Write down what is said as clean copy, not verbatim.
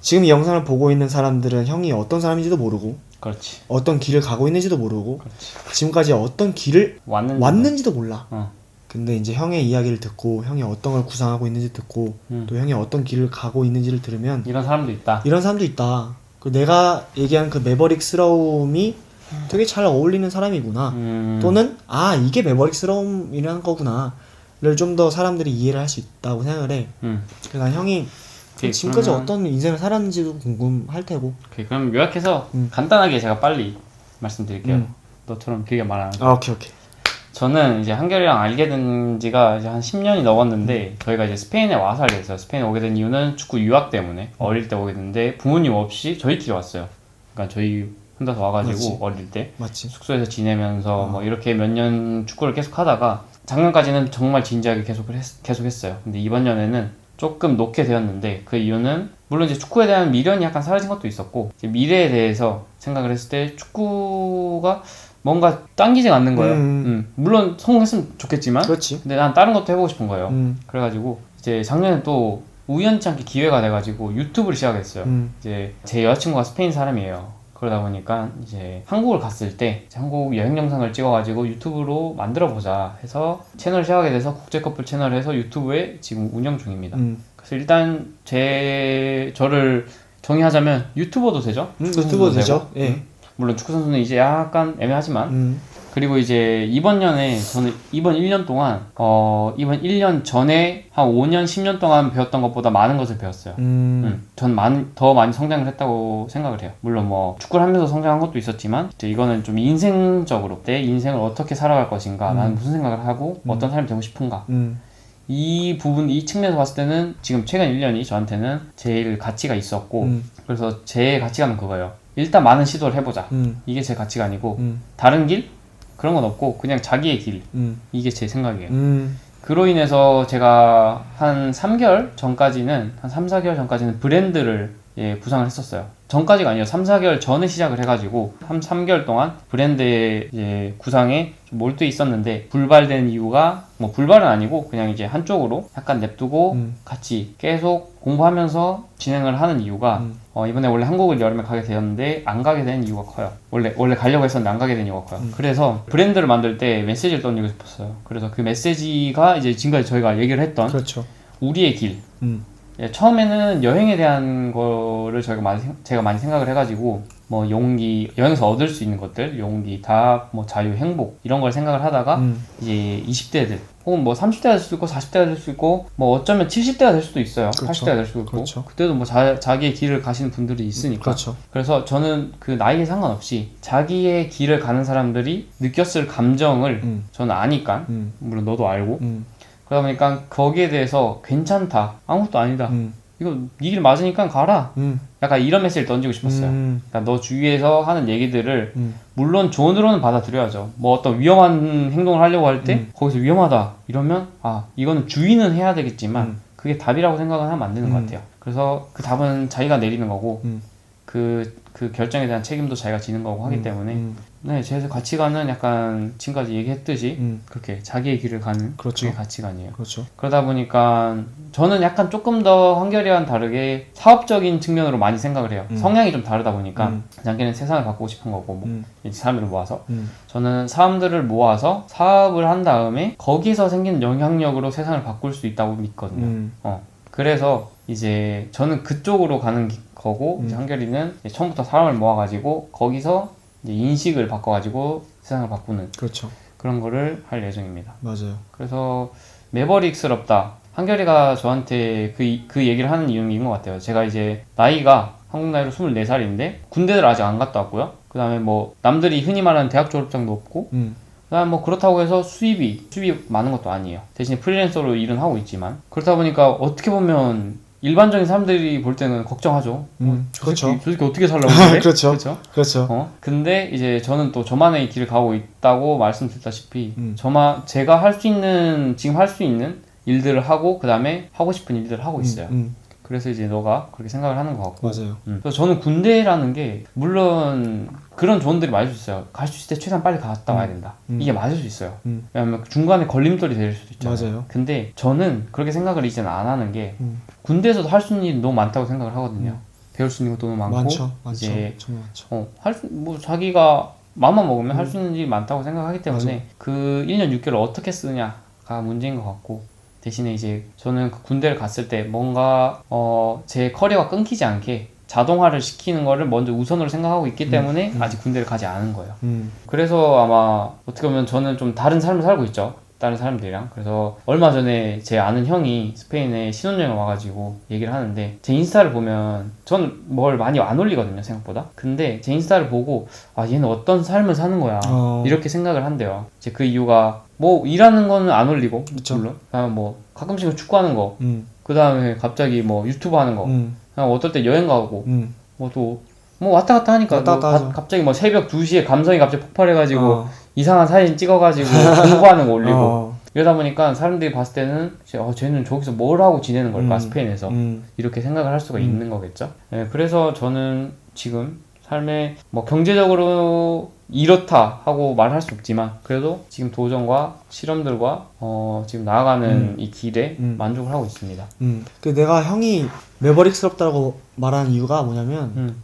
지금 이 영상을 보고 있는 사람들은 형이 어떤 사람인지도 모르고 그렇지. 어떤 길을 가고 있는지도 모르고 그렇지. 지금까지 어떤 길을 왔는지도 몰라. 어. 근데 이제 형의 이야기를 듣고 형이 어떤 걸 구상하고 있는지 듣고 또 형이 어떤 길을 가고 있는지를 들으면 이런 사람도 있다. 이런 사람도 있다. 그 내가 얘기한 그 매버릭스러움이 되게 잘 어울리는 사람이구나. 또는 아 이게 매버릭스러움이라는 거구나를 좀 더 사람들이 이해를 할 수 있다고 생각을 해. 그래서 난 형이 지금까지 어떤 인생을 살았는지도 궁금할 테고. 오케이, 그럼 요약해서 간단하게 제가 빨리 말씀드릴게요. 너처럼 길게 말 안 하고. 아 오케이. 저는 이제 한결이랑 알게 된 지가 이제 한 10년이 넘었는데 저희가 이제 스페인에 와서 알게 됐어요. 스페인에 오게 된 이유는 축구 유학 때문에 어릴 때 오게 됐는데 부모님 없이 저희끼리 왔어요. 그러니까 저희 혼자서 와가지고 맞지. 어릴 때 맞지. 숙소에서 지내면서 뭐 이렇게 몇 년 축구를 계속 하다가 작년까지는 정말 진지하게 계속 했어요. 근데 이번 년에는 조금 놓게 되었는데 그 이유는 물론 이제 축구에 대한 미련이 약간 사라진 것도 있었고 이제 미래에 대해서 생각을 했을 때 축구가 뭔가 당기지가 않는 거예요. 물론 성공했으면 좋겠지만 그렇지. 근데 난 다른 것도 해보고 싶은 거예요. 그래가지고 이제 작년에 또 우연치 않게 기회가 돼가지고 유튜브를 시작했어요. 이제 제 여자친구가 스페인 사람이에요. 그러다 보니까 이제 한국을 갔을 때 한국 여행 영상을 찍어가지고 유튜브로 만들어보자 해서 채널을 시작하게 돼서 국제커플 채널을 해서 유튜브에 지금 운영 중입니다. 그래서 일단 저를 정의하자면 유튜버도 되죠? 유튜버도 되죠. 예. 물론 축구 선수는 이제 약간 애매하지만 그리고 이제 이번 년에 저는 이번 1년 동안 이번 1년 전에 한 5년 10년 동안 배웠던 것보다 많은 것을 배웠어요. 전 더 많이 성장을 했다고 생각을 해요. 물론 뭐 축구를 하면서 성장한 것도 있었지만 이제 이거는 좀 인생적으로 내 인생을 어떻게 살아갈 것인가 나는 무슨 생각을 하고 어떤 사람이 되고 싶은가 이 부분, 이 측면에서 봤을 때는 지금 최근 1년이 저한테는 제일 가치가 있었고 그래서 제 가치관은 그거예요. 일단 많은 시도를 해보자. 이게 제 가치관이고 다른 길? 그런 건 없고 그냥 자기의 길. 이게 제 생각이에요. 그로 인해서 제가 한 3개월 전까지는 한 3, 4개월 전까지는 브랜드를 구상을 했었어요. 전까지가 아니에요. 3, 4개월 전에 시작을 해가지고 한 3개월 동안 브랜드의 구상에 좀 몰두해 있었는데 불발된 이유가 뭐 불발은 아니고 그냥 이제 한쪽으로 약간 냅두고 같이 계속 공부하면서 진행을 하는 이유가 이번에 원래 한국을 여름에 가게 되었는데 안 가게 된 이유가 커요. 원래 가려고 했었는데 안 가게 된 이유가 커요. 그래서 브랜드를 만들 때 메시지를 던지고 싶었어요. 그래서 그 메시지가 이제 지금까지 저희가 얘기를 했던 그렇죠. 우리의 길. 처음에는 여행에 대한 거를 제가 많이 생각을 해가지고 뭐 용기, 여행에서 얻을 수 있는 것들, 용기, 답, 뭐 자유, 행복 이런 걸 생각을 하다가 이제 20대들 혹은 뭐 30대가 될 수도 있고 40대가 될 수도 있고 뭐 어쩌면 70대가 될 수도 있어요. 그렇죠. 80대가 될 수도 있고 그렇죠. 그때도 뭐 자기의 길을 가시는 분들이 있으니까 그렇죠. 그래서 저는 그 나이에 상관없이 자기의 길을 가는 사람들이 느꼈을 감정을 저는 아니까 물론 너도 알고 그러다 보니까 거기에 대해서 괜찮다 아무것도 아니다 이거 네 길 맞으니까 가라 약간 이런 메시지를 던지고 싶었어요. 그러니까 너 주위에서 하는 얘기들을 물론 조언으로는 받아들여야죠. 뭐 어떤 위험한 행동을 하려고 할 때 거기서 위험하다 이러면 아 이거는 주의는 해야 되겠지만 그게 답이라고 생각은 하면 안 되는 것 같아요. 그래서 그 답은 자기가 내리는 거고 그 결정에 대한 책임도 자기가 지는 거고 하기 때문에 네, 제 가치관은 약간 지금까지 얘기했듯이 그렇게 자기의 길을 가는 그렇죠. 그게 가치관이에요. 그렇죠. 그러다 보니까 저는 약간 조금 더 한결이와는 다르게 사업적인 측면으로 많이 생각을 해요. 성향이 좀 다르다 보니까 자기는 세상을 바꾸고 싶은 거고 뭐 이제 사람들을 모아서 저는 사람들을 모아서 사업을 한 다음에 거기서 생기는 영향력으로 세상을 바꿀 수 있다고 믿거든요. 그래서 이제 저는 그쪽으로 가는 거고 이제 한결이는 이제 처음부터 사람을 모아가지고 거기서 이제 인식을 바꿔가지고 세상을 바꾸는 그렇죠. 그런 거를 할 예정입니다. 맞아요. 그래서 매버릭스럽다. 한결이가 저한테 그 얘기를 하는 이유인 것 같아요. 제가 이제 나이가 한국 나이로 24살인데 군대를 아직 안 갔다 왔고요. 그 다음에 뭐 남들이 흔히 말하는 대학 졸업장도 없고 그다음 뭐 그렇다고 해서 수입이 많은 것도 아니에요. 대신에 프리랜서로 일은 하고 있지만 그렇다 보니까 어떻게 보면 일반적인 사람들이 볼 때는 걱정하죠. 그렇죠. 저 새끼 어떻게 살라고 그래? 그렇죠. 그렇죠. 근데 이제 저는 또 저만의 길을 가고 있다고 말씀드렸다시피 제가 할 수 있는 지금 할 수 있는 일들을 하고 그 다음에 하고 싶은 일들을 하고 있어요. 그래서 이제 너가 그렇게 생각을 하는 것 같고 맞아요. 그래서 저는 군대라는 게 물론 그런 조언들이 맞을 수 있어요. 갈 수 있을 때 최대한 빨리 갔다 와야 된다. 이게 맞을 수 있어요. 왜냐면 중간에 걸림돌이 될 수도 있잖아요. 맞아요. 근데 저는 그렇게 생각을 이제는 안 하는 게 군대에서도 할 수 있는 일이 너무 많다고 생각을 하거든요. 배울 수 있는 것도 너무 많고 많죠. 이제 정말 많죠. 뭐 자기가 마음만 먹으면 할 수 있는 일이 많다고 생각하기 때문에 맞아. 그 1년 6개월 어떻게 쓰느냐가 문제인 것 같고, 대신에 이제 저는 그 군대를 갔을 때 뭔가 제 커리어가 끊기지 않게 자동화를 시키는 거를 먼저 우선으로 생각하고 있기 때문에 아직 군대를 가지 않은 거예요. 그래서 아마 어떻게 보면 저는 좀 다른 삶을 살고 있죠. 다른 사람들이랑. 그래서 얼마 전에 제 아는 형이 스페인에 신혼여행 와가지고 얘기를 하는데, 제 인스타를 보면 저는 뭘 많이 안 올리거든요, 생각보다. 근데 제 인스타를 보고 아, 얘는 어떤 삶을 사는 거야 이렇게 생각을 한대요. 이제 그 이유가 뭐 일하는 거는 안 올리고, 그쵸. 물론 그냥 뭐 가끔씩은 축구하는 거, 그 다음에 갑자기 뭐 유튜브 하는 거, 그냥 어떨 때 여행 가고, 뭐 또 뭐 왔다 갔다 하니까 왔다 갔다 하죠. 갑자기 뭐 새벽 2시에 감성이 갑자기 폭발해가지고 이상한 사진 찍어가지고 공부하는 거 올리고 이러다 보니까 사람들이 봤을 때는 쟤는 저기서 뭘 하고 지내는 걸까, 스페인에서 이렇게 생각을 할 수가 있는 거겠죠. 네, 그래서 저는 지금 삶에 뭐 경제적으로 이렇다 하고 말할 수 없지만 그래도 지금 도전과 실험들과 지금 나아가는 이 길에 만족을 하고 있습니다. 그 내가 형이 매버릭스럽다고 말하는 이유가 뭐냐면